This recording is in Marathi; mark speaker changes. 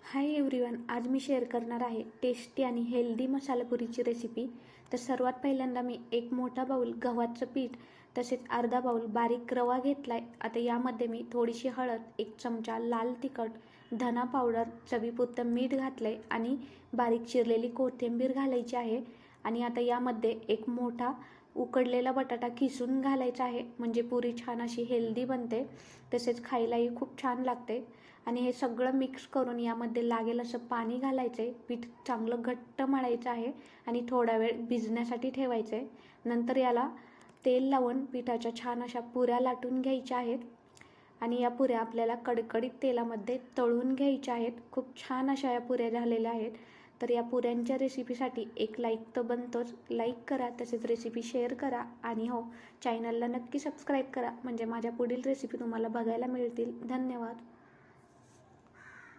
Speaker 1: हाय एव्हरीवन, आज मी शेअर करणार आहे टेस्टी आणि हेल्दी मसाला पुरीची रेसिपी। तर सर्वात पहिल्यांदा मी एक मोठा बाउल गव्हाचं पीठ तसेच अर्धा बाउल बारीक रवा घेतलाय। आता यामध्ये मी थोडीशी हळद, एक चमचा लाल तिखट, धना पावडर, चवीपुरतं मीठ घातलंय आणि बारीक चिरलेली कोथिंबीर घालायची आहे। आणि आता यामध्ये एक मोठा उकडलेला बटाटा किसून घालायचा आहे, म्हणजे पुरी छान अशी हेल्दी बनते, तसेच खायलाही खूप छान लागते। आणि हे सगळं मिक्स करून यामध्ये लागेल असं पाणी घालायचं आहे। पीठ चांगलं घट्ट मळायचं आहे आणि थोडा वेळ भिजण्यासाठी ठेवायचं आहे। नंतर याला तेल लावून पिठाच्या छान अशा पुऱ्या लाटून घ्यायच्या आहेत आणि या पुऱ्या आपल्याला कडकडीत तेलामध्ये तळून घ्यायच्या आहेत। खूप छान अशा या पुऱ्या झालेल्या आहेत। तर या पुऱ्यांच्या रेसिपीसाठी एक लाईक तर बनतोच, लाईक करा, तसेच रेसिपी शेअर करा आणि हो, चॅनलला नक्की सबस्क्राईब करा, म्हणजे माझ्या पुढील रेसिपी तुम्हाला बघायला मिळतील। धन्यवाद।